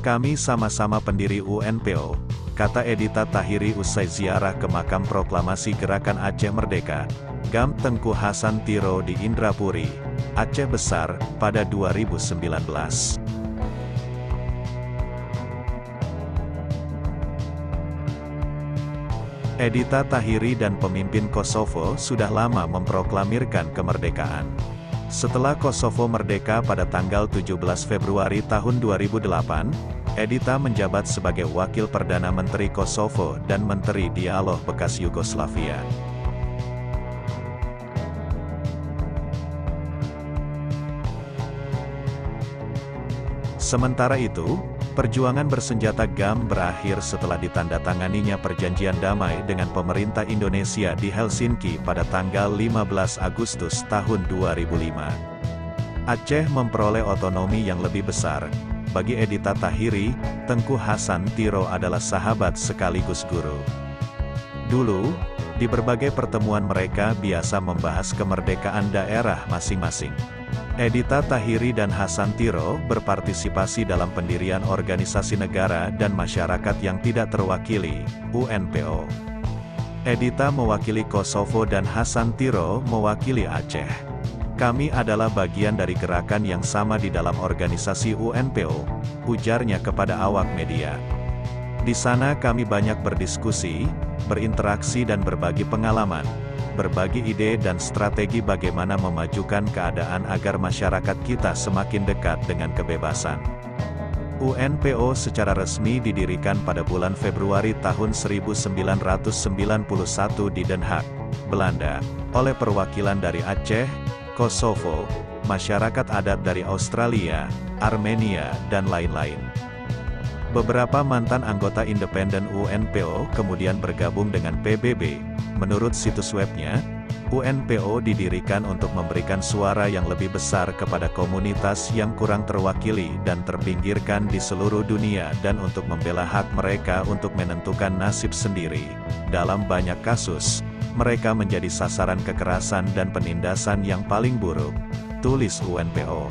Kami sama-sama pendiri UNPO, kata Edita Tahiri usai ziarah ke makam proklamasi Gerakan Aceh Merdeka, GAM Tengku Hasan Tiro di Indrapuri, Aceh Besar, pada 2019. Edita Tahiri dan pemimpin Kosovo sudah lama memproklamirkan kemerdekaan. Setelah Kosovo merdeka pada tanggal 17 Februari tahun 2008, Edita menjabat sebagai Wakil Perdana Menteri Kosovo dan Menteri Dialog bekas Yugoslavia. Sementara itu, perjuangan bersenjata GAM berakhir setelah ditandatanganinya perjanjian damai dengan pemerintah Indonesia di Helsinki pada tanggal 15 Agustus tahun 2005. Aceh memperoleh otonomi yang lebih besar. Bagi Edita Tahiri, Tengku Hasan Tiro adalah sahabat sekaligus guru. Dulu, di berbagai pertemuan mereka biasa membahas kemerdekaan daerah masing-masing. Edita Tahiri dan Hasan Tiro berpartisipasi dalam pendirian organisasi negara dan masyarakat yang tidak terwakili, UNPO. Edita mewakili Kosovo dan Hasan Tiro mewakili Aceh. Kami adalah bagian dari gerakan yang sama di dalam organisasi UNPO, ujarnya kepada awak media. Di sana kami banyak berdiskusi, berinteraksi dan berbagi pengalaman, berbagi ide dan strategi bagaimana memajukan keadaan agar masyarakat kita semakin dekat dengan kebebasan. UNPO secara resmi didirikan pada bulan Februari tahun 1991 di Den Haag, Belanda, oleh perwakilan dari Aceh, Kosovo, masyarakat adat dari Australia, Armenia, dan lain-lain. Beberapa mantan anggota independen UNPO kemudian bergabung dengan PBB. Menurut situs webnya, UNPO didirikan untuk memberikan suara yang lebih besar kepada komunitas yang kurang terwakili dan terpinggirkan di seluruh dunia dan untuk membela hak mereka untuk menentukan nasib sendiri. Dalam banyak kasus, mereka menjadi sasaran kekerasan dan penindasan yang paling buruk, tulis UNPO.